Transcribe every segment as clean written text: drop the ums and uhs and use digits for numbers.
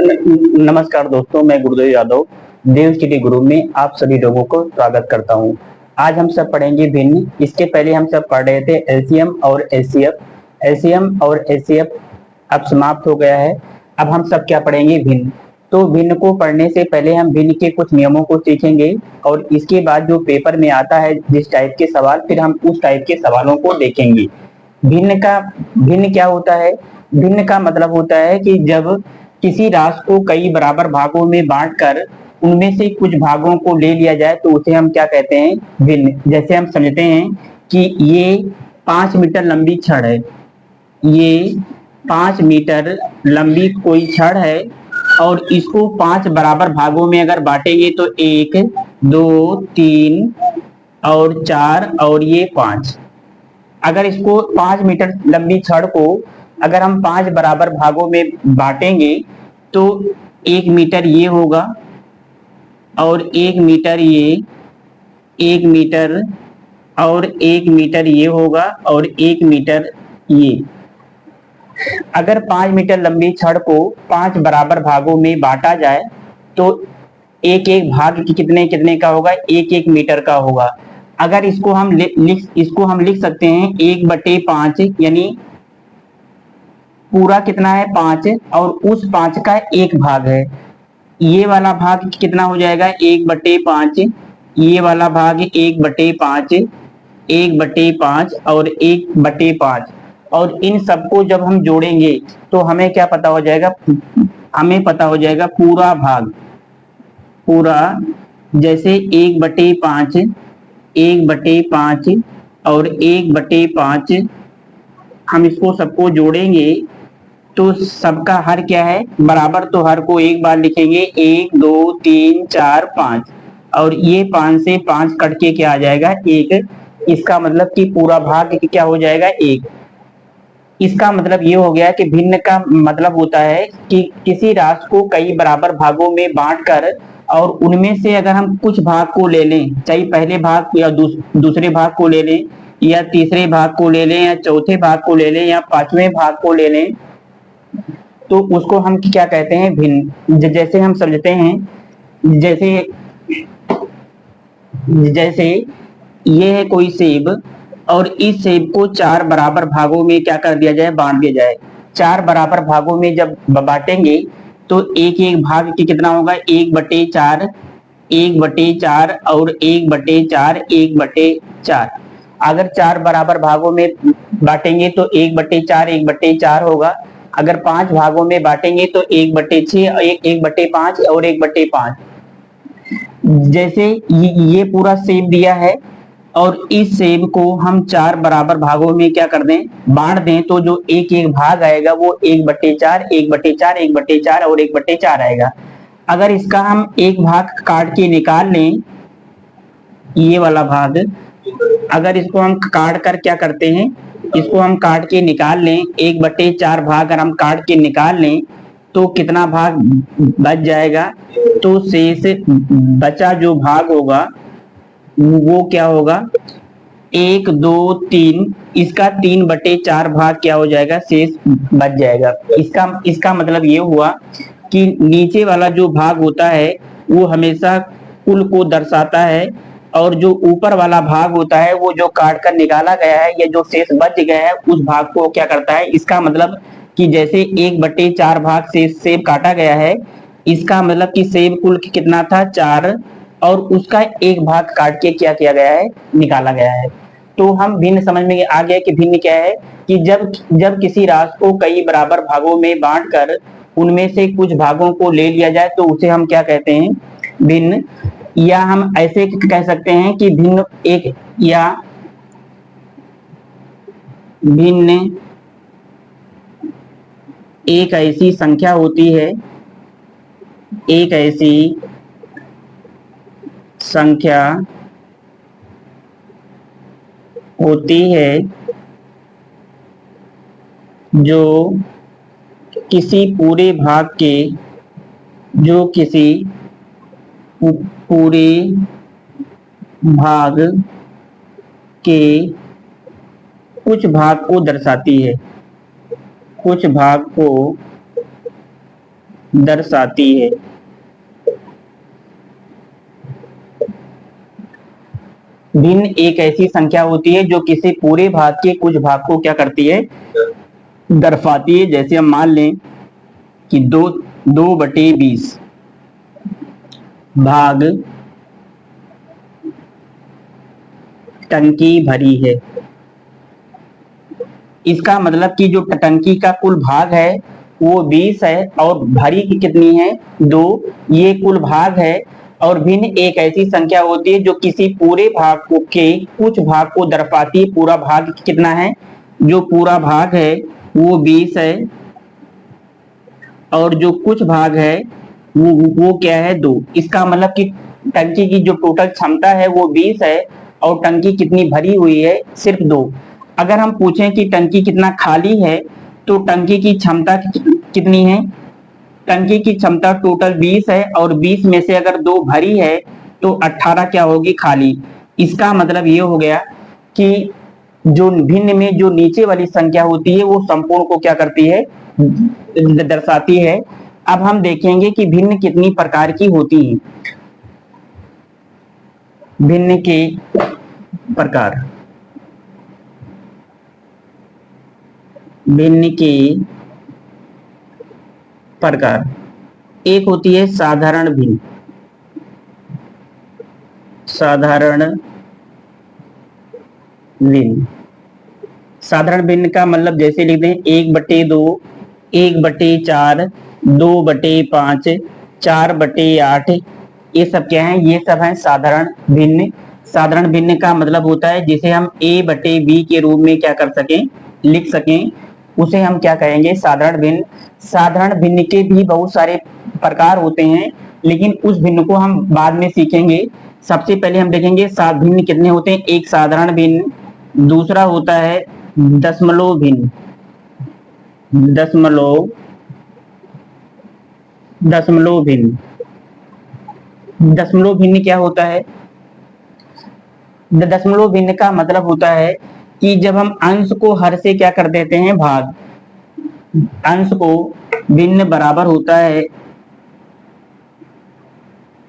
नमस्कार दोस्तों, मैं गुरुदेव यादव देव स्टडी गुरु में आप सभी लोगों को स्वागत करता हूं। आज हम सब पढ़ेंगे भिन्न। इसके पहले हम सब पढ़ रहे थे एलसीएम और एचसीएफ। एलसीएम और एचसीएफ अब समाप्त हो गया है। अब हम सब क्या पढ़ेंगे? भिन्न। तो भिन्न को पढ़ने से पहले हम भिन्न के कुछ नियमों को सीखेंगे और इसके बाद जो पेपर में आता है जिस टाइप के सवाल, फिर हम उस टाइप के सवालों को देखेंगे। भिन्न क्या होता है? भिन्न का मतलब होता है कि जब किसी राशि को कई बराबर भागों में बांटकर उनमें से कुछ भागों को ले लिया जाए तो उसे हम क्या कहते हैं? भिन्न। जैसे हम समझते हैं कि ये 5 मीटर लंबी छड़ है। ये 5 मीटर लंबी कोई छड़ है और इसको 5 बराबर भागों में अगर बांटेंगे तो 1, 2, 3 और 4 और ये 5। अगर इसको 5 मीटर लंबी छड़ को अगर हम 5 बराबर भागों में बांटेंगे तो 1 मीटर ये होगा और 1 मीटर ये, 1 मीटर और 1 मीटर ये होगा और 1 मीटर ये। अगर 5 मीटर लंबी छड़ को 5 बराबर भागों में बांटा जाए तो एक एक भाग कितने कितने का होगा? 1-1 मीटर का होगा। अगर इसको हम लिख सकते हैं 1/5, यानी पूरा कितना है? 5 और उस 5 का एक भाग है। ये वाला भाग कितना हो जाएगा? 1/5। ये वाला भाग 1/5, 1/5 और 1/5। और इन सबको जब हम जोड़ेंगे तो हमें क्या पता हो जाएगा? हमें पता हो जाएगा पूरा भाग। पूरा जैसे 1/5, 1/5 और 1/5 हम इसको सबको जोड़ेंगे तो सबका हर क्या है? बराबर। तो हर को एक बार लिखेंगे 1, 2, 3, 4, 5 और ये 5 से 5 कट के क्या आ जाएगा? 1। इसका मतलब कि पूरा भाग क्या हो जाएगा? 1। इसका मतलब ये हो गया कि भिन्न का मतलब होता है कि किसी राशि को कई बराबर भागों में बांटकर और उनमें से अगर हम कुछ भाग को ले लें, चाहे पहले भाग या दूसरे भाग को ले लें या तीसरे भाग को ले लें या चौथे भाग को ले लें या 5वें भाग को ले लें, तो उसको हम क्या कहते हैं? भिन्न। जैसे हम समझते हैं, जैसे जैसे ये है कोई सेब और इस सेब को 4 बराबर भागों में क्या कर दिया जाए? बांट दिया जाए। 4 बराबर भागों में जब बांटेंगे तो एक एक भाग की कितना होगा? 1/4, 1/4 और 1/4, 1/4। अगर 4 बराबर भागों में बांटेंगे तो 1/4, 1/4 होगा। अगर 5 भागों में बांटेंगे तो 1/6, 1/5 और 1/5। जैसे ये पूरा सेब दिया है और इस सेब को हम 4 बराबर भागों में क्या कर दें? बांट दें, तो जो एक एक भाग आएगा वो 1/4, 1/4, 1/4 और 1/4 आएगा। अगर इसका हम एक भाग काट के निकाल लें, ये वाला भाग, अगर इसको हम काट कर क्या करते हैं? इसको हम काट के निकाल लें, 1/4 भाग अगर हम काट के निकाल लें तो कितना भाग बच जाएगा? तो शेष बचा जो भाग होगा वो क्या होगा? 1, 2, 3। इसका 3/4 भाग क्या हो जाएगा? शेष बच जाएगा। इसका मतलब ये हुआ कि नीचे वाला जो भाग होता है वो हमेशा कुल को दर्शाता है और जो ऊपर वाला भाग होता है वो जो काट कर निकाला गया है या जो शेष बच गया है उस भाग को क्या करता है? इसका मतलब कि जैसे 1/4 भाग से सेब काटा गया है, इसका मतलब कि सेब कुल कितना था? 4 और उसका एक भाग काट के क्या किया गया है? निकाला गया है। तो हम भिन्न समझ में आ गया कि भिन्न क्या है कि जब किसी राशि को कई बराबर भागों में बांटकर उनमें से कुछ भागों को ले लिया जाए तो उसे हम क्या कहते हैं? भिन्न। या हम ऐसे कह सकते हैं कि भिन्न एक ऐसी संख्या होती है, एक ऐसी संख्या होती है जो किसी पूरे भाग के कुछ भाग को दर्शाती है। कुछ भाग को दर्शाती है। भिन्न एक ऐसी संख्या होती है जो किसी पूरे भाग के कुछ भाग को क्या करती है, दर्शाती है। जैसे हम मान लें कि 2/20 भाग टंकी भरी है। इसका मतलब कि जो टंकी का कुल भाग है वो 20 है और भरी की कितनी है, 2। ये कुल भाग है। और भिन्न एक ऐसी संख्या होती है जो किसी पूरे भाग को के कुछ भाग को दर्शाती है। पूरा भाग कितना है, जो पूरा भाग है वो 20 है और जो कुछ भाग है वो क्या है, 2। इसका मतलब कि टंकी की जो टोटल क्षमता है वो 20 है और टंकी कितनी भरी हुई है, सिर्फ 2। अगर हम पूछें कि टंकी कितना खाली है तो टंकी की क्षमता कितनी है, टंकी की क्षमता टोटल 20 है और 20 में से अगर 2 भरी है तो 18 क्या होगी, खाली। इसका मतलब ये हो गया कि जो भिन्न में जो नीचे वाली संख्या होती है वो संपूर्ण को क्या करती है, दर्शाती है। अब हम देखेंगे कि भिन्न कितनी प्रकार की होती है। भिन्न के प्रकार, भिन्न के प्रकार, एक होती है साधारण भिन्न। साधारण भिन्न, साधारण भिन्न का मतलब जैसे लिखते हैं 1/2, 1/4, 2/5, 4/8। ये सब क्या है, ये सब है साधारण भिन्न। साधारण भिन्न का मतलब होता है जिसे हम a/b के रूप में क्या कर सकें, लिख सकें, उसे हम क्या कहेंगे, साधारण भिन्न। साधारण भिन्न के भी बहुत सारे प्रकार होते हैं लेकिन उस भिन्न को हम बाद में सीखेंगे। सबसे पहले हम देखेंगे भिन्न कितने होते हैं। एक साधारण भिन्न, दूसरा होता है दशमलव भिन्न। दशमलव, दशमलव भिन्न, दशमलव भिन्न क्या होता है, दशमलव भिन्न का मतलब होता है कि जब हम अंश को हर से क्या कर देते हैं, भाग, अंश को भिन्न बराबर होता है,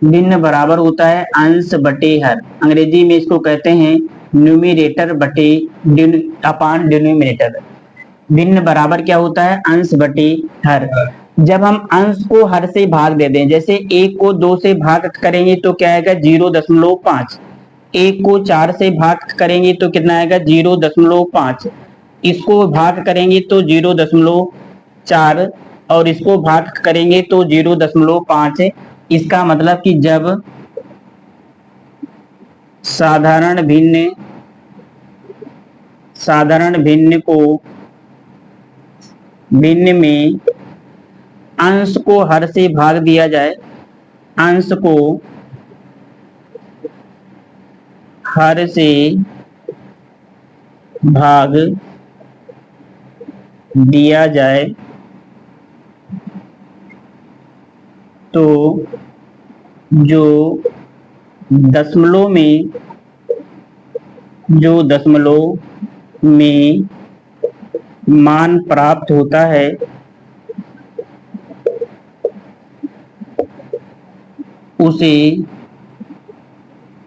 भिन्न बराबर होता है अंश बटे हर। अंग्रेजी में इसको कहते हैं न्यूमिरेटर बटे अपान डिनोमिनेटर। भिन्न बराबर क्या होता है, अंश बटे हर। जब हम अंश को हर से भाग दे दें, जैसे 1 को 2 से भाग करेंगे तो क्या आएगा, 0.5। 1 को 4 से भाग करेंगे तो कितना आएगा, 0.5। इसको भाग करेंगे तो 0.4 और इसको भाग करेंगे तो 0.5। इसका मतलब कि जब साधारण भिन्न, साधारण भिन्न को भिन्न में अंश को हर से भाग दिया जाए, अंश को हर से भाग दिया जाए तो जो दशमलव में, जो दशमलव में मान प्राप्त होता है उसे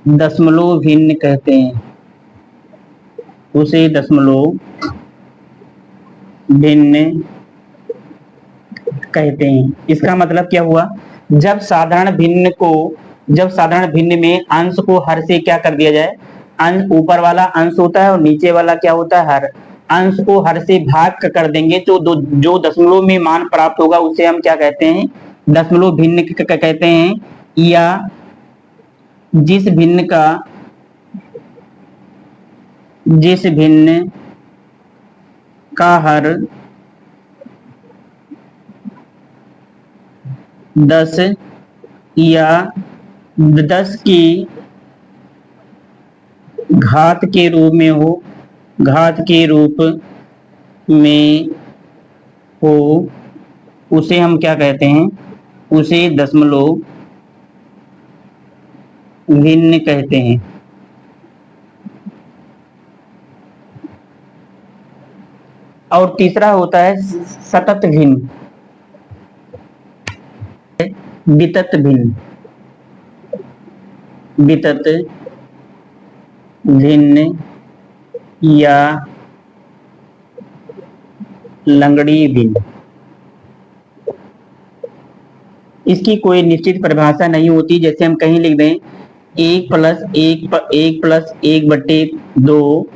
दशमलव भिन्न कहते हैं, उसे दशमलव भिन्न कहते हैं। इसका मतलब क्या हुआ, जब साधारण भिन्न को, जब साधारण भिन्न में अंश को हर से क्या कर दिया जाए, अंश ऊपर वाला अंश होता है और नीचे वाला क्या होता है, हर। अंश को हर से भाग कर देंगे तो जो दशमलव में मान प्राप्त होगा उसे हम क्या कहते हैं, दशमलव भिन्न कहते हैं। या जिस भिन्न का, जिस भिन्न का हर 10 या 10 की घात के रूप में हो, घात के रूप में हो, उसे हम क्या कहते हैं, उसे दशमलव भिन्न कहते हैं। और तीसरा होता है सतत भिन्न। वितत भिन्न, वितत भिन्न या लंगड़ी भिन्न। इसकी कोई निश्चित परिभाषा नहीं होती। जैसे हम कहीं लिख दें 1+1+1/2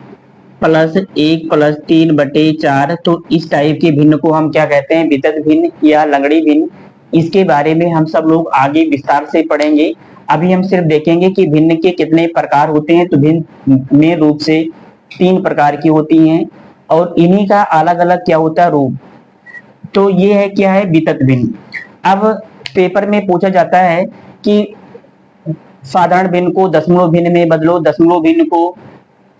+1+3/4, तो इस टाइप के भिन्न को हम क्या कहते हैं? वितत भिन्न या लंगड़ी भिन्न। इसके बारे में हम सब लोग आगे विस्तार से पढ़ेंगे। अभी हम सिर्फ देखेंगे कि भिन्न के कितने प्रकार होते हैं। तो भिन्न में रूप से 3 प्रकार की होती हैं और इन्हीं का अलग अलग क्या होता है? रूप। तो ये है क्या है? वितत भिन्न। अब पेपर में पूछा जाता है कि साधारण भिन्न को दशमलव भिन्न में बदलो, दशमलव भिन्न को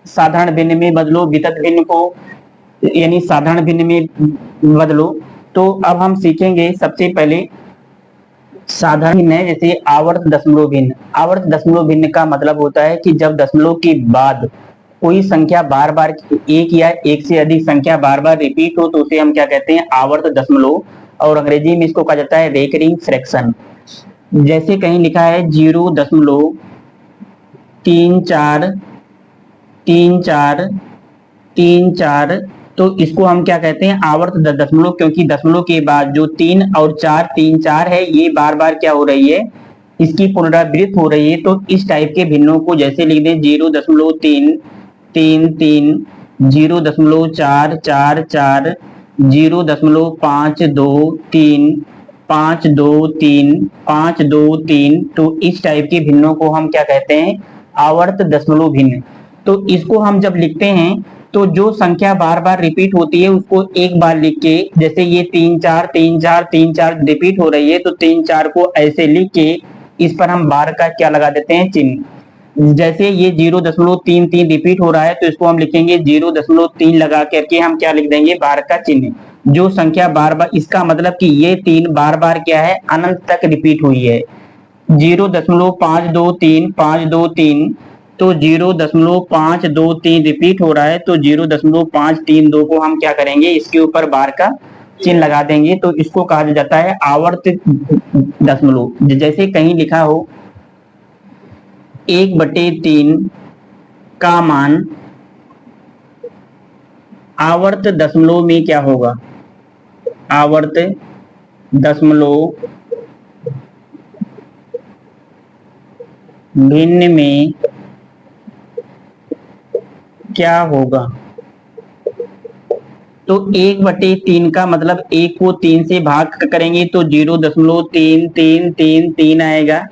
साधारण भिन्न में बदलो, वितत भिन्न को यानी साधारण भिन्न में बदलो। तो अब हम सीखेंगे सबसे पहले साधारण भिन्न है, जैसे आवर्त दशमलव भिन्न। आवर्त दशमलव भिन्न का मतलब होता है कि जब दशमलव के बाद कोई संख्या बार बार एक या एक से अधिक संख्या बार बार रिपीट हो तो उसे हम क्या कहते हैं? आवर्त दशमलव। और अंग्रेजी में इसको कहा जाता है रेकरिंग फ्रैक्शन। जैसे कहीं लिखा है 0.343434, तो इसको हम क्या कहते हैं? आवर्त दशमलव, क्योंकि दशमलव के बाद जो 3 और 4 3 4 है ये बार बार क्या हो रही है? इसकी पुनरावृत्ति हो रही है। तो इस टाइप के भिन्नों को जैसे लिख दें 0.333, 0.444, 0.523, 523, 523, तो इस टाइप के भिन्नों को हम क्या कहते हैं? आवर्त दशमलव भिन्न। तो इसको हम जब लिखते हैं तो जो संख्या बार बार रिपीट होती है उसको एक बार लिख के, जैसे ये 3 4 3 4 3 4 रिपीट हो रही है तो 3 4 को ऐसे लिख के इस पर हम बार का क्या लगा देते हैं? चिन्ह। जैसे ये 0.33 रिपीट हो रहा है तो इसको हम लिखेंगे 0.3 लगा करके हम क्या लिख देंगे? बार का चिन्ह। जो संख्या बार बार, इसका मतलब कि ये 3 बार बार क्या है? अनंत तक रिपीट हुई है। 0.523 523, तो 0.523 रिपीट हो रहा है तो 0.532 को हम क्या करेंगे? इसके ऊपर बार का चिन्ह लगा देंगे। तो इसको कहा जाता है आवर्त दशमलव। जैसे कहीं लिखा हो 1/3 का मान आवर्त दशमलव में क्या होगा? आवर्त दशमलव भिन्न में क्या होगा? तो 1/3 का मतलब 1 को 3 से भाग करेंगे तो 0.3333 आएगा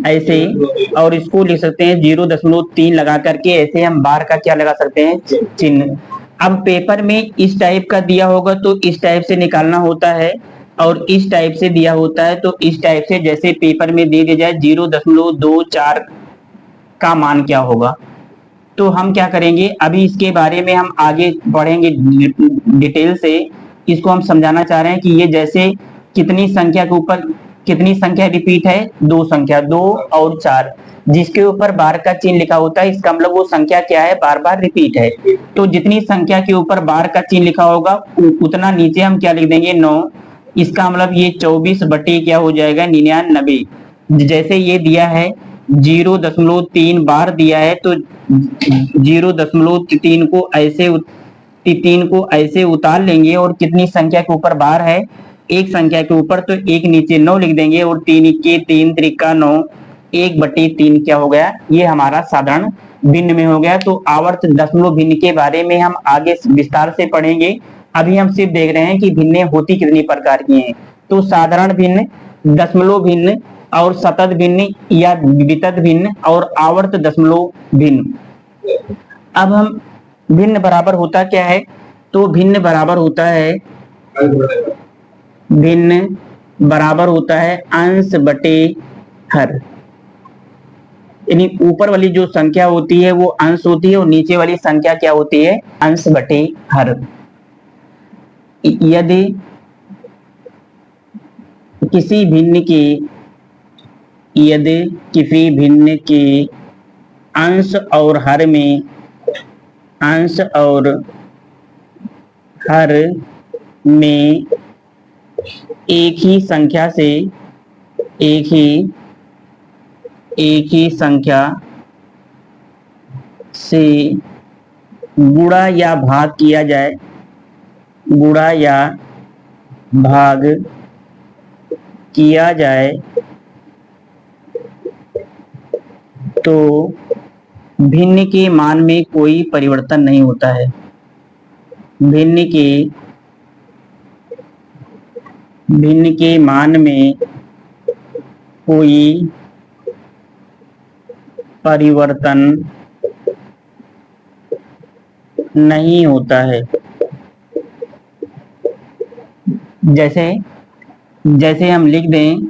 ऐसे। और इसको लिख सकते हैं 0.3 लगा करके, ऐसे हम बार का क्या लगा सकते हैं? चिन्ह। अब पेपर में इस टाइप का दिया होगा तो इस टाइप से निकालना होता है, और इस टाइप से दिया होता है तो इस टाइप से। जैसे पेपर में दे दिया जाए 0.24 का मान क्या होगा, तो हम क्या करेंगे? अभी इसके बारे में हम आगे बढ़ेंगे डिटेल से। इसको हम समझाना चाह रहे हैं कि ये जैसे कितनी संख्या के ऊपर कितनी संख्या रिपीट है? 2 संख्या, 2 और 4, जिसके ऊपर बार का चिन्ह लिखा होता है इसका मतलब वो संख्या क्या है? बार बार रिपीट है। तो जितनी संख्या के ऊपर बार का चिन्ह लिखा होगा उतना नीचे हम क्या लिख देंगे? 9। इसका मतलब ये 24 बटे क्या हो जाएगा? 99। जैसे ये दिया है 0.3 बार दिया है तो 0.3 को ऐसे 3 को ऐसे उतार लेंगे और कितनी संख्या के ऊपर बार है? एक संख्या के ऊपर, तो एक नीचे 9 लिख देंगे और 3 के 3 त्रिका 9, 1/3 क्या हो गया? ये हमारा साधारण भिन्न में हो गया। तो आवर्त दशमलव भिन्न के बारे में हम आगे विस्तार से पढ़ेंगे। अभी हम सिर्फ देख रहे हैं कि भिन्न होती कितनी प्रकार की हैं। तो साधारण भिन्न, दशमलव भिन्न और सतत भिन्न या वितत भिन्न और आवर्त दशमलव भिन्न। अब हम भिन्न बराबर होता क्या है? तो भिन्न बराबर होता है अंश बटे हर। यानी ऊपर वाली जो संख्या होती है वो अंश होती है और नीचे वाली संख्या क्या होती है? अंश बटे हर। यदि किसी भिन्न के अंश और हर में एक ही संख्या से एक ही संख्या से गुणा या भाग किया जाए, गुणा या भाग किया जाए तो भिन्न के मान में कोई परिवर्तन नहीं होता है। भिन्न के मान में कोई परिवर्तन नहीं होता है। जैसे जैसे हम लिख दें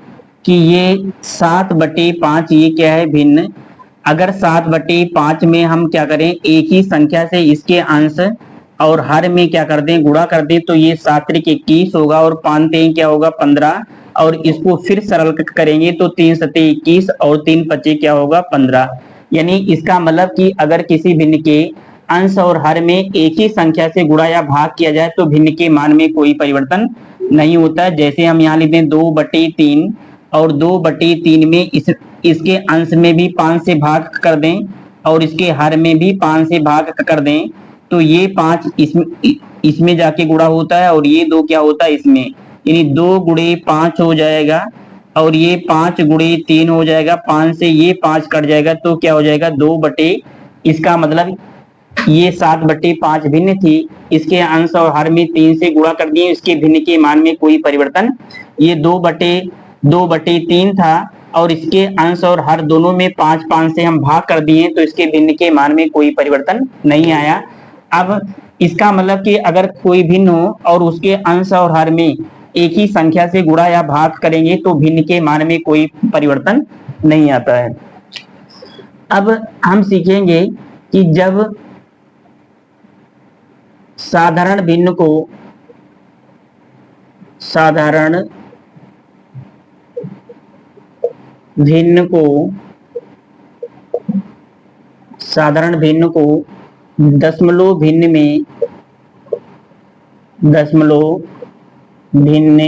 कि ये 7/5, ये क्या है, भिन्न। अगर 7/5 में हम क्या करें, एक ही संख्या से इसके अंश और हर में क्या कर दें, गुणा कर दें, तो ये 7×21 होगा और 5×3 क्या होगा, 15। और इसको फिर सरल करेंगे तो 3×7=21 और 3×5 क्या होगा, 15। यानी इसका मतलब कि अगर किसी भिन्न के अंश और हर में एक ही संख्या से गुणा या भाग किया जाए तो भिन्न के मान में कोई परिवर्तन नहीं होता। जैसे हम यहाँ लिख दें 2/3 और 2/3 में इसके अंश में भी 5 से भाग कर दें और इसके हर में भी 5 से भाग कर दें, तो ये 5 इसमें जाके गुणा होता है और ये 2 क्या होता है, इसमें। यानी 2×5 हो जाएगा और ये 5×3 हो जाएगा, 5 से ये 5 कट जाएगा तो क्या हो जाएगा, 2/। इसका मतलब ये 7/5 भिन्न थी, इसके अंश और हर में 3 से गुणा कर दिए, इसके भिन्न के मान में कोई परिवर्तन। ये 2/3 था और इसके अंश और हर दोनों में 5 से हम भाग कर दिए तो इसके भिन्न के मान में कोई परिवर्तन नहीं आया। अब इसका मतलब कि अगर कोई भिन्न हो और उसके अंश और हर में एक ही संख्या से गुणा या भाग करेंगे तो भिन्न के मान में कोई परिवर्तन नहीं आता है। अब हम सीखेंगे कि जब साधारण भिन्न को दशमलव भिन्न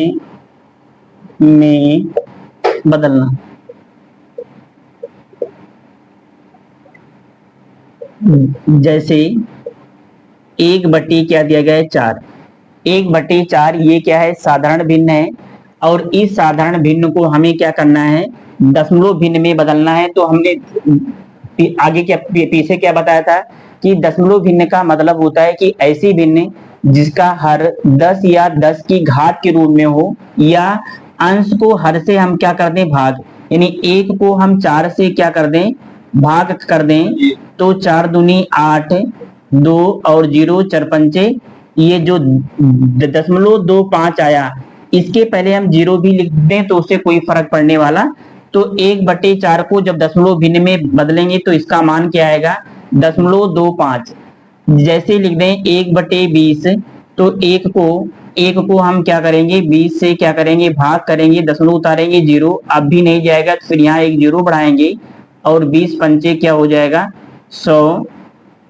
में बदलना। जैसे 1/, क्या दिया गया है, 4। 1/4 ये क्या है, साधारण भिन्न है और इस साधारण भिन्न को हमें क्या करना है, दशमलव भिन्न में बदलना है। तो हमने आगे क्या पीछे क्या बताया था कि दशमलव भिन्न का मतलब होता है कि ऐसी भिन्न जिसका हर 10 या 10 की घात के रूप में हो या अंश को हर से हम क्या कर दें, भाग। यानी 1 को हम 4 से क्या कर दें, भाग कर दें, तो 4×2 8, 2 और 0 4×5, ये जो 0.25 आया इसके पहले हम 0 भी लिख दें तो उससे कोई फर्क पड़ने वाला। तो 1/4 को जब दशमलव भिन्न में बदलेंगे तो इसका मान क्या आएगा, 0.25। जैसे लिख दें 1/20, तो 1 को हम क्या करेंगे, 20 से क्या करेंगे, भाग करेंगे, दशमलव उतारेंगे, 0 अब भी नहीं जाएगा तो फिर यहाँ एक 0 बढ़ाएंगे और 20×5 क्या हो जाएगा, 100।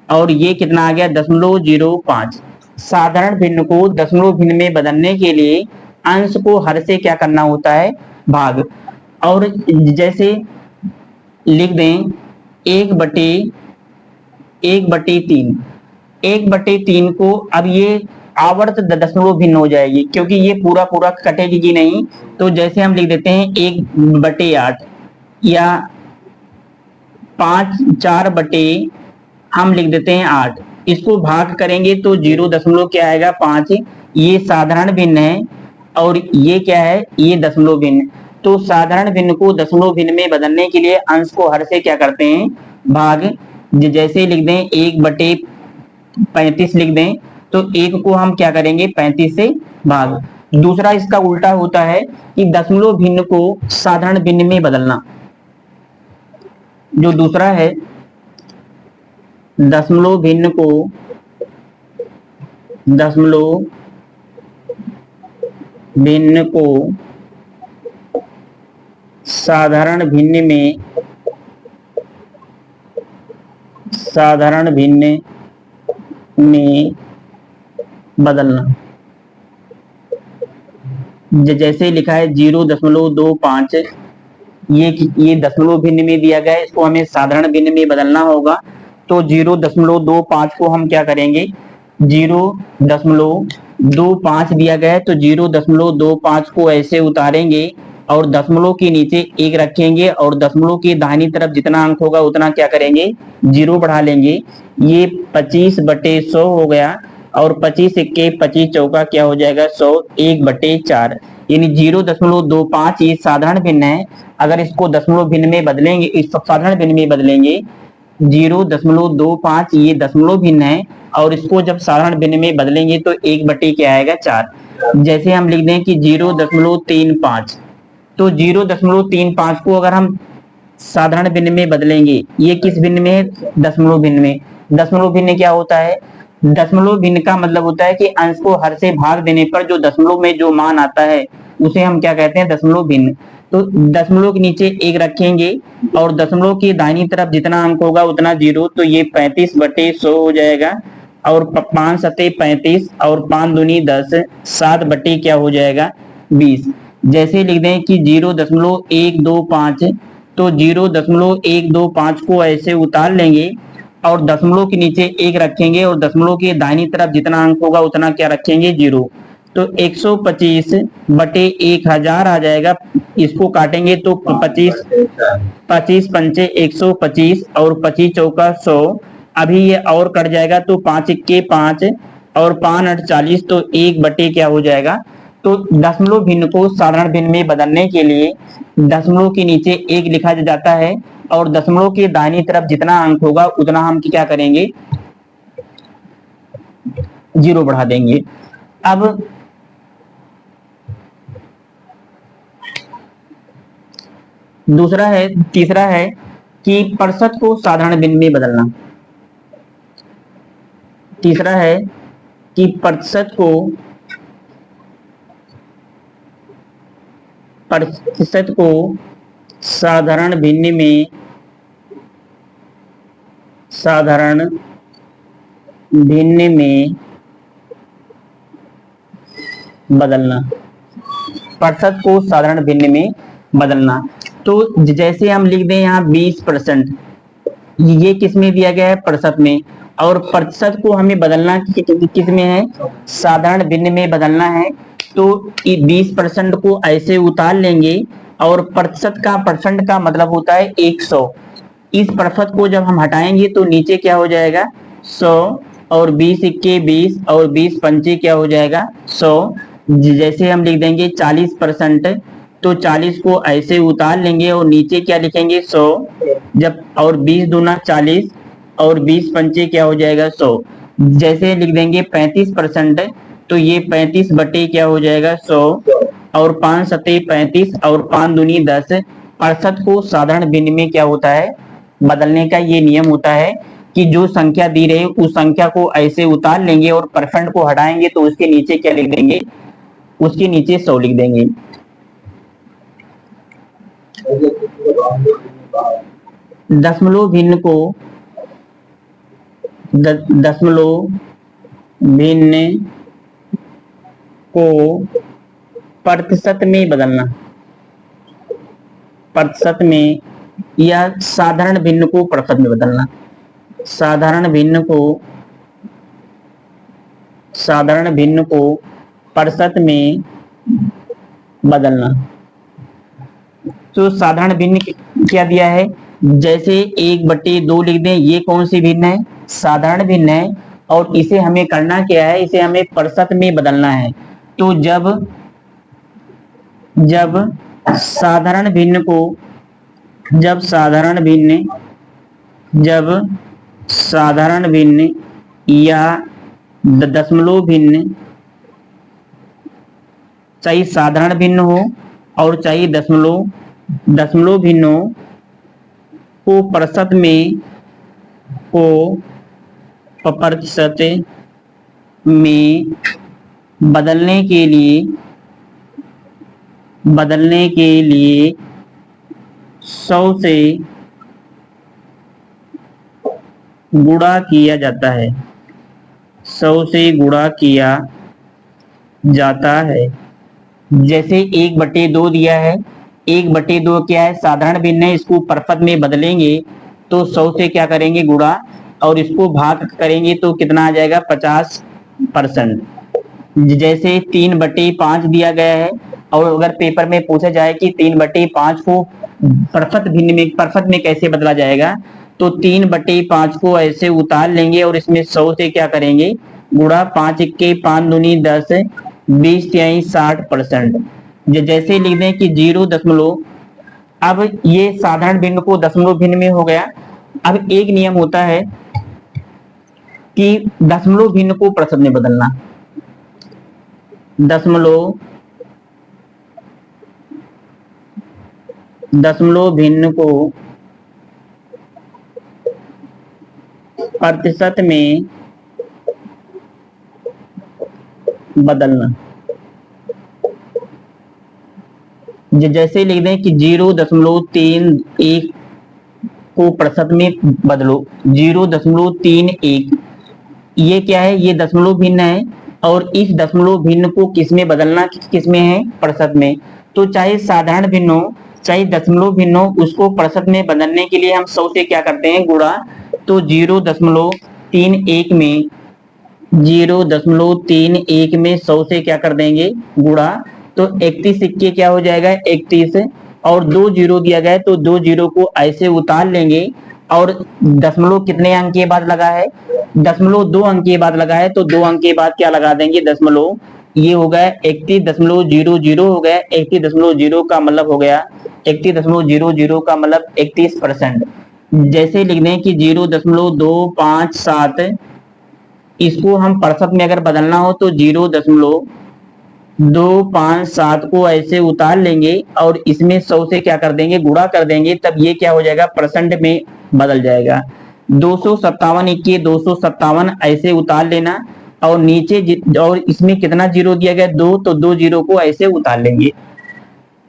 और ये कितना आ गया, 0.05। साधारण भिन्न को दशमलव भिन्न में बदलने के लिए अंश को हर से क्या करना होता है, भाग। और जैसे लिख दें 1/3, 1/3 को अब ये आवर्त दशमलव भिन्न हो जाएगी क्योंकि ये पूरा कटेगी नहीं। तो जैसे हम लिख देते हैं 1/8 या 4 हम लिख देते हैं 8, इसको भाग करेंगे तो 0 क्या आएगा, 5। ये साधारण भिन्न है और ये क्या है, ये दशमलव भिन्न। तो साधारण भिन्न को दशमलव भिन्न में बदलने के लिए अंश को हर से क्या करते हैं, भाग। जैसे लिख दें 1/35 लिख दें तो 1 को हम क्या करेंगे, 35 से भाग। दूसरा इसका उल्टा होता है कि दशमलव भिन्न को साधारण भिन्न में बदलना। जो दूसरा है, दशमलव भिन्न को साधारण भिन्न में बदलना। जैसे लिखा है 0.25 ये दशमलव भिन्न में दिया गया है, इसको हमें साधारण भिन्न में बदलना होगा। तो 0.25 को हम क्या करेंगे, 0.25 दिया गया है तो 0.25 को ऐसे उतारेंगे और दशमलव के नीचे एक रखेंगे और दशमलव की दाहिनी तरफ जितना अंक होगा उतना क्या करेंगे, जीरो बढ़ा लेंगे। ये 25/100 हो गया और 25 इक्के 25 चौका क्या हो जाएगा 100, 1/4। यानी 0.25 ये साधारण भिन्न है। अगर इसको दशमलव भिन्न में बदलेंगे, इस साधारण भिन्न में बदलेंगे, 0.25 ये दशमलव भिन्न है और इसको जब साधारण भिन्न में बदलेंगे तो 1/, क्या आएगा 4। जैसे हम लिख दें कि 0.35, तो 0.35 को अगर हम साधारण भिन्न में बदलेंगे, ये किस भिन्न में है, दशमलव भिन्न में। दशमलव भिन्न क्या होता है, दशमलव भिन्न का मतलब होता है कि अंश को हर से भाग देने पर जो दशमलव में जो मान आता है उसे हम क्या कहते हैं, दशमलव भिन्न। तो दशमलव के नीचे एक रखेंगे और दशमलव की दाहिनी तरफ जितना अंक होगा उतना जीरो, तो ये 35/100 हो जाएगा और 5×7=35 और 5×2=10, 7/ क्या हो जाएगा 20। जैसे लिख दें कि 0.125, तो 0.125 को ऐसे उतार लेंगे और दशमलव के नीचे एक रखेंगे और दशमलव के दाहिनी तरफ जितना अंक होगा उतना क्या रखेंगे, जीरो। तो 125/1000 आ जाएगा। इसको काटेंगे तो 25 25×5 125 और 25 चौका 100। अभी ये और कट जाएगा तो 5 इक्के 5 और 5×8 40, तो 1/, क्या हो जाएगा। तो दशमलव भिन्न को साधारण भिन्न में बदलने के लिए दशमलव के नीचे एक लिखा जाता है और दशमलव के दाहिनी तरफ जितना अंक होगा उतना हम क्या करेंगे, जीरो बढ़ा देंगे। अब तीसरा है कि प्रतिशत को साधारण भिन्न में बदलना। तीसरा है कि प्रतिशत को साधारण भिन्न में बदलना। प्रतिशत को साधारण भिन्न में बदलना, तो जैसे हम लिख दें यहाँ 20%, ये किस में दिया गया है, प्रतिशत में। और प्रतिशत को हमें बदलना किस में है, साधारण भिन्न में बदलना है। तो 20% को ऐसे उतार लेंगे और प्रतिशत का परसेंट का मतलब होता है 100। इस प्रतिशत को जब हम हटाएंगे तो नीचे क्या हो जाएगा 100 और 20 इक्के 20 और 20×5 क्या हो जाएगा 100। जैसे हम लिख देंगे 40%, तो 40 को ऐसे उतार लेंगे और नीचे क्या लिखेंगे 100। जब और 20×2 40 और 20×5 क्या हो जाएगा 100। जैसे लिख देंगे 35%, तो ये 35/, क्या हो जाएगा 100 और 5×7=35 और 5×2=10। प्रतिशत को साधारण भिन्न में क्या होता है, बदलने का ये नियम होता है कि जो संख्या दी रही उस संख्या को ऐसे उतार लेंगे और परसेंट को हटाएंगे तो उसके नीचे क्या लिख देंगे, उसके नीचे 100 लिख देंगे। दशमलव भिन्न को प्रतिशत में बदलना। प्रतिशत में या साधारण भिन्न को प्रतिशत में बदलना। साधारण भिन्न को प्रतिशत में बदलना। तो साधारण भिन्न क्या दिया है, जैसे 1/2 लिख दें, ये कौन सी भिन्न है, साधारण भिन्न है। और इसे हमें करना क्या है, इसे हमें प्रतिशत में बदलना है। तो जब साधारण भिन्न या दशमलव भिन्न, चाहे साधारण भिन्न हो और चाहे दशमलव भिन्न हो, को प्रतिशत में बदलने के लिए 100 से गुणा किया जाता है। 100 से गुणा किया जाता है। जैसे 1/2 दिया है 1/2 क्या है, साधारण भिन्न है, इसको परपद में बदलेंगे तो 100 से क्या करेंगे, गुणा, और इसको भाग करेंगे तो कितना आ जाएगा, 50%। जैसे 3/5 दिया गया है, और अगर पेपर में पूछा जाए कि 3/5 को परपद में कैसे बदला जाएगा, तो 3/5 को ऐसे उतार लेंगे और इसमें 100 से क्या करेंगे, गुणा, 5 इक्के 5 दूनी 10, 20 तिहाई 60%। जैसे लिख दें कि 0 अब ये साधारण भिन्न को दशमलव भिन्न में हो गया। अब एक नियम होता है कि दशमलव भिन्न को प्रतिशत में बदलना। दशमलव भिन्न को प्रतिशत में बदलना। जैसे लिख दें कि 0.31 को प्रतिशत में बदलो, 0.31, ये क्या है, ये दशमलव भिन्न है, और इस दशमलव भिन्न को किस में बदलना, किस में है, प्रतिशत में। तो चाहे साधारण भिन्न हो चाहे दशमलव भिन्न हो, उसको प्रतिशत में बदलने के लिए हम 100 से क्या करते हैं, गुणा। तो 0.31 में 0.31 में 100 से क्या कर देंगे, गुणा, तो 31 सिक्के क्या हो जाएगा, 31, और 2 जीरो दिया गया है तो 2 जीरो को ऐसे उतार लेंगे, और दशमलव कितने अंक के बाद लगा है, दशमलव 2 अंक के बाद लगा है, तो 2 अंक के बाद क्या लगा देंगे, दशमलव, ये हो गया 31.00 हो गया, 31.0 का मतलब हो गया 31.00 का मतलब 31%। जैसे लिख दें कि 0.257, इसको हम प्रतिशत में अगर बदलना हो तो 0.257 को ऐसे उतार लेंगे और इसमें 100 से क्या कर देंगे, गुणा कर देंगे, तब ये क्या हो जाएगा, परसेंट में बदल जाएगा। 257 इक्के 257 ऐसे उतार लेना, और नीचे और इसमें कितना जीरो दिया गया, 2, तो 2 जीरो को ऐसे उतार लेंगे।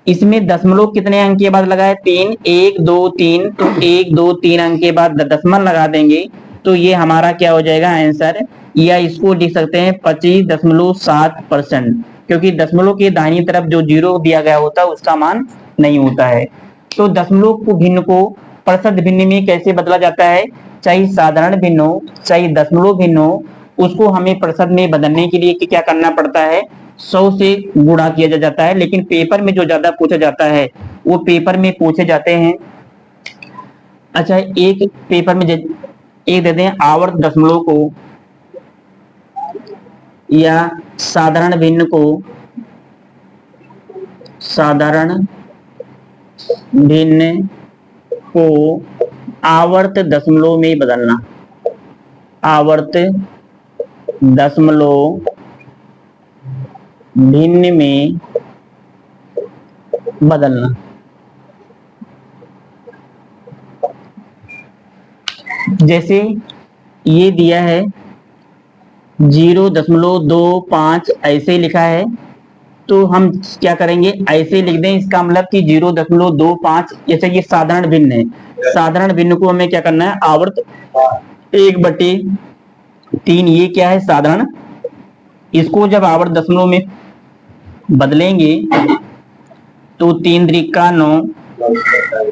इसमें दशमलव कितने अंक के बाद लगा है, 3, 1 2 3, तो 1 2 3 अंक के बाद दशमलव लगा देंगे, तो ये हमारा क्या हो जाएगा आंसर, या इसको लिख सकते हैं 25.7%, क्योंकि दशमलव के दाहिनी तरफ जो जीरो दिया गया होता है उसका मान नहीं होता है। तो दशमलव को भिन्न को प्रतिशत भिन्न में कैसे बदला जाता है, चाहे साधारण भिन्न हो चाहे दशमलव भिन्न हो, उसको हमें प्रतिशत में बदलने के लिए क्या करना पड़ता है, 100 से गुणा किया जाता है। लेकिन पेपर में जो ज्यादा पूछा जाता है वो पेपर में पूछे जाते हैं, अच्छा एक पेपर में एक देते हैं आवर्त दशमलव को या साधारण भिन्न को, साधारण भिन्न को आवर्त दशमलव में बदलना, आवर्त दशमलव भिन्न में बदलना। जैसे ये दिया है 0.25 ऐसे लिखा है, तो हम क्या करेंगे, ऐसे लिख दें, इसका मतलब कि 0.25, जैसे ये साधारण भिन्न है, साधारण भिन्न को हमें क्या करना है, आवर्त 1/3, ये क्या है, साधारण, इसको जब आवर्त दशमलव में बदलेंगे तो 3 त्रिका 9,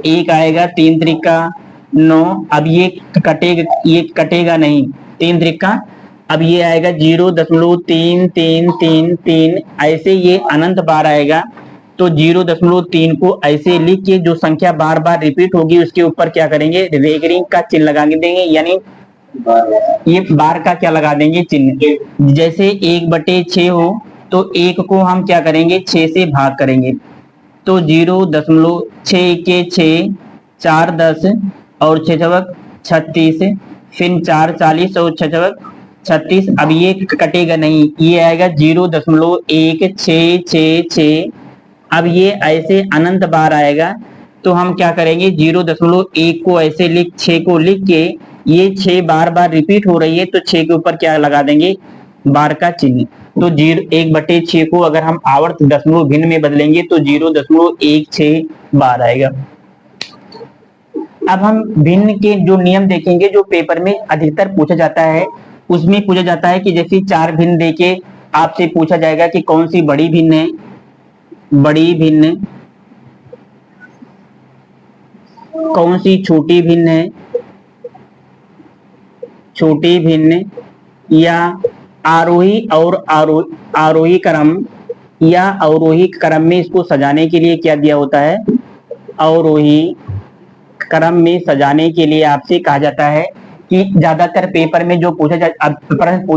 एक आएगा 3 त्रिका 9, अब ये कटेगा नहीं, 3 त्रिका, अब ये आएगा 0.3333, ऐसे ये अनंत बार आएगा। तो 0.3 को ऐसे लिख के जो संख्या बार बार रिपीट होगी उसके ऊपर क्या करेंगे, रेगरिंग का चिन्ह लगा देंगे, यानी ये बार का क्या लगा देंगे, चिन्ह। जैसे 1/6 हो तो 1 को हम क्या करेंगे, 6 से भाग करेंगे, तो 0.6 के 6, 4 10 और 6 छबक 36, फिर 4 40 और 6 छबक 36, अब ये कटेगा नहीं, ये आएगा 0.1666, अब ये ऐसे अनंत बार आएगा। तो हम क्या करेंगे, 0.1 को ऐसे लिख, 6 को लिख के, ये 6 बार बार रिपीट हो रही है तो 6 के ऊपर क्या लगा देंगे, बार का चिन्ह। तो 1/6 को अगर हम आवर्त दशमलव भिन्न में बदलेंगे तो 0.16 बार आएगा। अब हम भिन्न के जो नियम देखेंगे जो पेपर में अधिकतर पूछा जाता है, उसमें पूछा जाता है कि जैसे 4 भिन्न देके आपसे पूछा जाएगा कि कौन सी बड़ी भिन्न है, बड़ी भिन्न कौन सी छोटी भिन्न है? छोटी भिन्न या आरोही और आरोही क्रम या अवरोही क्रम में इसको सजाने के लिए क्या दिया होता है? अवरोही क्रम में सजाने के लिए आपसे कहा जाता है कि ज्यादातर पेपर में जो पूछा जाता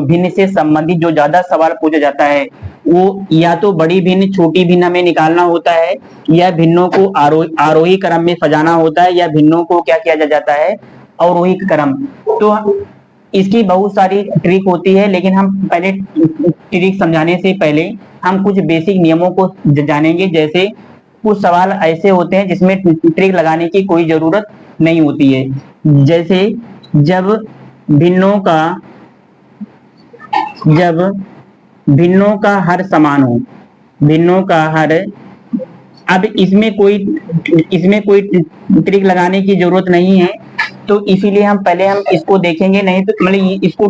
भिन्न से संबंधित जो ज्यादा सवाल पूछा जाता है वो या तो बड़ी भिन्न छोटी भिन्न हमें निकालना होता है, या भिन्नों को आरोही क्रम में सजाना होता है, या भिन्नों को क्या किया जाता है? अवरोही क्रम। तो इसकी बहुत सारी ट्रिक होती है, लेकिन हम पहले ट्रिक समझाने से पहले हम कुछ बेसिक नियमों को जानेंगे। जैसे कुछ सवाल ऐसे होते हैं जिसमें ट्रिक लगाने की कोई जरूरत नहीं होती है। जैसे जब भिन्नों का हर समान हो, भिन्नों का हर, अब इसमें कोई ट्रिक लगाने की जरूरत नहीं है, तो इसीलिए हम इसको देखेंगे। नहीं तो मतलब इसको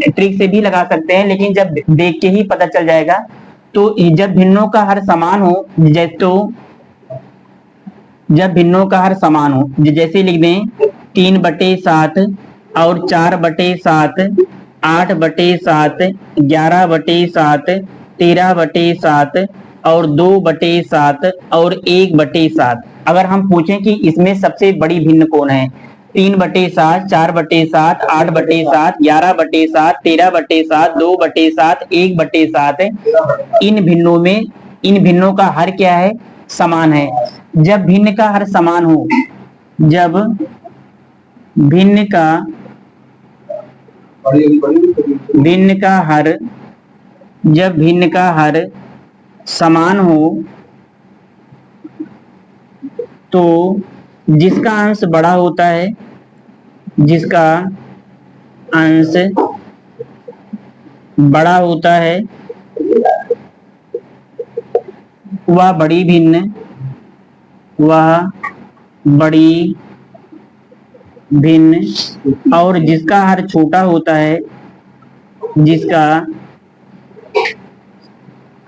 ट्रिक से भी लगा सकते हैं, लेकिन जब देख के ही पता चल जाएगा। तो जब भिन्नों का हर समान हो, जब भिन्नों का हर समान हो, जैसे लिख दें 3/7 और 4/7, 8/7, 11/7, 13/7 और 2/7 और 1/7। अगर हम पूछें कि इसमें सबसे बड़ी भिन्न कौन है? 3/7, 4/7, 8/7, 11/7, 13/7, 2/7, 1/7। इन भिन्नों का हर क्या है? समान है। जब भिन्न का हर समान हो, जब भिन्न का हर समान हो तो जिसका अंश बड़ा होता है, जिसका अंश बड़ा होता है वह बड़ी भिन्न, और जिसका हर छोटा होता है, जिसका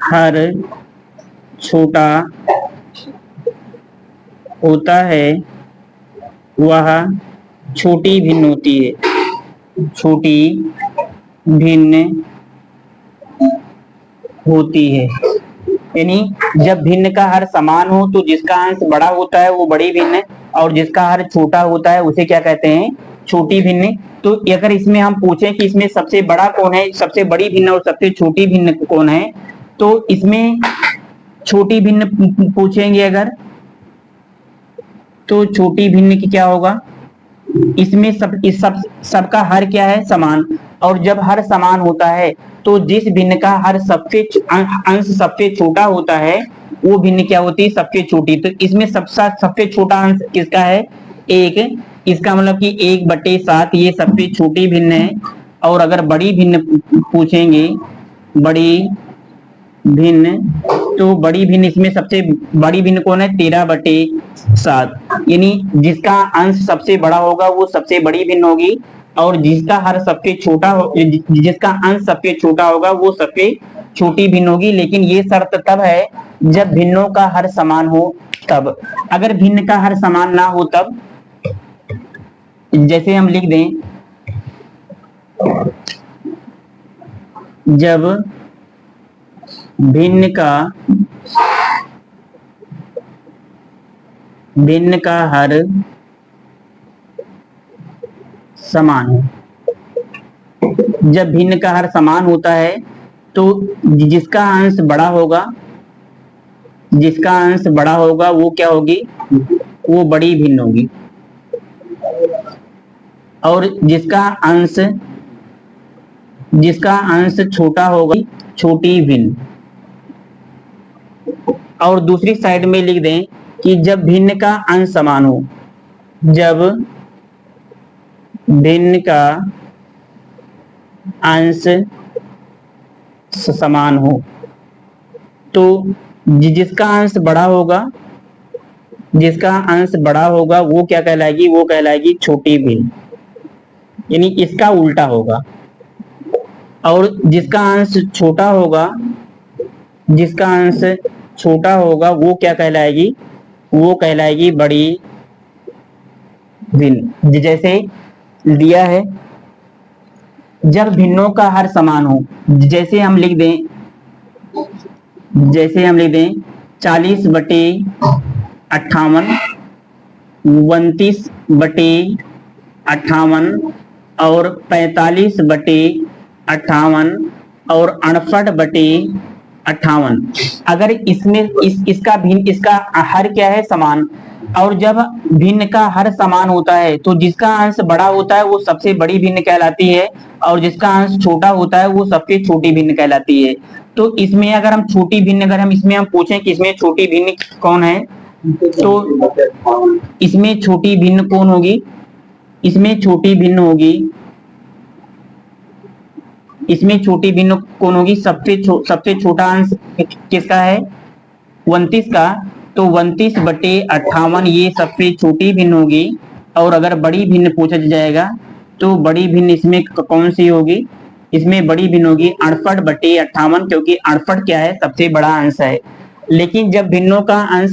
हर छोटा होता है वह छोटी भिन्न होती है। छोटी भिन्न होती है। यानी जब भिन्न का हर समान हो तो जिसका अंश बड़ा होता है वो बड़ी भिन्न, और जिसका हर छोटा होता है उसे क्या कहते हैं? छोटी भिन्न। तो अगर इसमें हम पूछें कि इसमें सबसे बड़ा कौन है, सबसे बड़ी भिन्न और सबसे छोटी भिन्न कौन है, तो इसमें छोटी भिन्न पूछेंगे अगर, तो छोटी भिन्न की क्या होगा? इसमें सबका हर क्या है? समान। और जब हर समान होता है तो जिस भिन्न का हर अंश सबसे छोटा होता है वो भिन्न क्या होती है? सबसे छोटी। तो इसमें सबसे छोटा अंश किसका है? 1। इसका मतलब कि 1/7 ये सबसे छोटी भिन्न है। और अगर बड़ी भिन्न पूछेंगे, बड़ी भिन्न, तो बड़ी भिन्न इसमें सबसे बड़ी भिन्न कौन है? 13/7। यानी जिसका अंश सबसे बड़ा होगा वो सबसे बड़ी भिन्न होगी, और जिसका अंश सबसे छोटा होगा वो सबसे छोटी भिन्न होगी। लेकिन ये शर्त तब है जब भिन्नों का हर समान हो तब। अगर भिन्न का हर समान ना हो तब, जैसे हम लिख दें जब भिन्न का हर समान हो। जब भिन्न का हर समान होता है तो जिसका अंश बड़ा होगा वो क्या होगी? वो बड़ी भिन्न होगी। और जिसका अंश छोटा होगा छोटी भिन्न। और दूसरी साइड में लिख दें कि जब भिन्न का अंश समान हो, जब भिन्न का अंश समान हो तो जिसका अंश बड़ा होगा वो क्या कहलाएगी? वो कहलाएगी छोटी भिन्न। यानी इसका उल्टा होगा। और जिसका अंश छोटा होगा वो क्या कहलाएगी? वो कहलाएगी भिन्न। जैसे दिया है, जब भिन्नों का हर समान हो, जैसे हम लिख दें 40/58, 29/58 और 45/58 और 68/58। अगर इसमें इसका भिन्न, इसका हर क्या है, समान। और जब भिन्न का हर समान होता है तो जिसका अंश बड़ा होता है वो सबसे बड़ी भिन्न कहलाती है, और जिसका अंश छोटा होता है वो सबसे छोटी भिन्न कहलाती है। तो इसमें अगर हम छोटी भिन्न, अगर हम इसमें हम पूछें कि इसमें छोटी भिन्न कौन है, तो इसमें छोटी भिन्न कौन होगी, इसमें छोटी भिन्न होगी, इसमें छोटी भिन्न कौन होगी, सबसे छोटा अंश किसका है, 29 का। तो 29/58 ये सबसे छोटी भिन्न होगी। और अगर बड़ी भिन्न पूछा जाएगा तो बड़ी भिन्न इसमें कौन सी होगी, इसमें बड़ी भिन्न होगी 68/58, क्योंकि 68 क्या है, सबसे बड़ा अंश है। लेकिन जब भिन्नों का अंश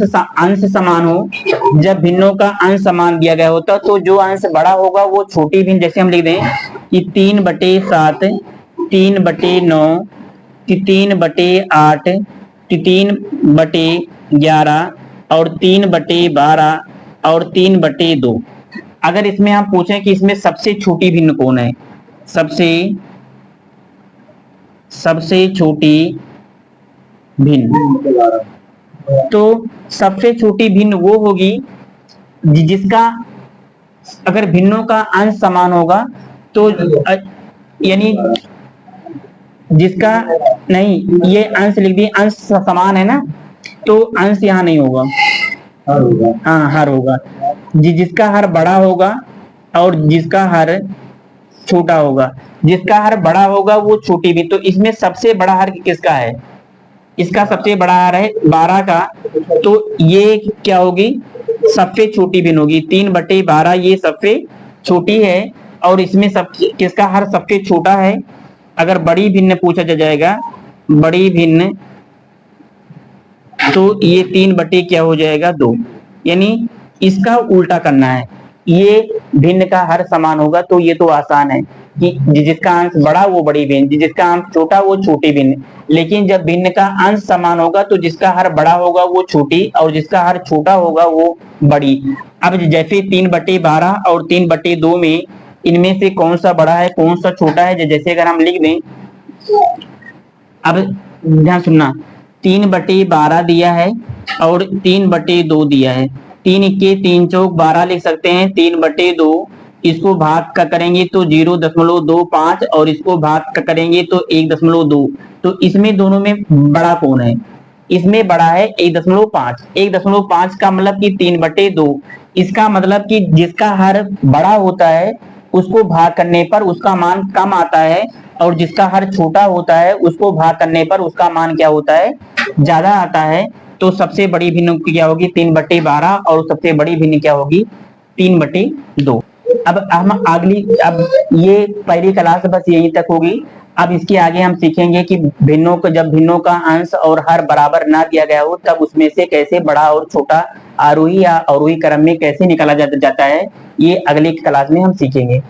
समान हो, जब भिन्नों का अंश समान दिया गया होता तो जो अंश बड़ा होगा वो छोटी भिन्न, जैसे हम लिख दें कि 3/7, 3/9, 3/8, 3/11 और 3/12 और 3/2। अगर इसमें हम पूछें कि इसमें सबसे छोटी भिन्न कौन है, सबसे छोटी भिन्न, तो सबसे छोटी भिन्न वो होगी जिसका अगर भिन्नों का अंश समान होगा, तो यानी जिसका, नहीं ये अंश लिख दिए, अंश समान है ना, तो अंश यहाँ नहीं होगा, हाँ हर होगा। जिसका हर बड़ा होगा और जिसका हर छोटा होगा, जिसका हर बड़ा होगा वो छोटी भी। तो इसमें सबसे बड़ा हर किसका है, इसका सबसे बड़ा हर है 12 का, तो ये क्या होगी, सबसे छोटी भिन्न होगी। 3/12 ये सबसे छोटी है, और इसमें सब किसका हर सबसे छोटा है। अगर बड़ी भिन्न पूछा जाएगा, बड़ी भिन्न, तो ये 3 क्या हो जाएगा, 2। यानी इसका उल्टा करना है, ये भिन्न का हर समान होगा, तो ये तो आसान है कि जिसका अंश बड़ा वो बड़ी भिन्न, जिसका अंश छोटा वो छोटी भिन्न। लेकिन जब भिन्न का अंश समान होगा तो जिसका हर बड़ा होगा वो छोटी, और जिसका हर छोटा होगा वो बड़ी। अब जैसे 3/12 और 3/2 में इनमें से कौन सा बड़ा है कौन सा छोटा है, जैसे अगर हम लिख दें, अब ध्यान सुनना, 3/12 दिया है और 3/2 दिया है। 3 के 3 चौक 12 लिख सकते हैं, 3/2 इसको भाग का करेंगे तो 0.25 और इसको भाग का करेंगे तो 1.2। तो इसमें दोनों में बड़ा कौन है, इसमें बड़ा है 1.5। 1.5 का मतलब कि 3/2। इसका मतलब कि जिसका हर बड़ा होता है उसको भाग करने पर उसका मान कम आता है, और जिसका हर छोटा होता है उसको भाग करने पर उसका मान क्या होता है, ज्यादा आता है। तो सबसे बड़ी भिन्न क्या होगी, 3/12, और सबसे बड़ी भिन्न क्या होगी, 3/2। अब हम अगली, अब ये पहली क्लास बस यहीं तक होगी। अब इसके आगे हम सीखेंगे कि भिन्नों को, जब भिन्नों का अंश और हर बराबर ना दिया गया हो तब उसमें से कैसे बड़ा और छोटा आरोही या अवरोही क्रम में कैसे निकाला जाता है, ये अगली क्लास में हम सीखेंगे।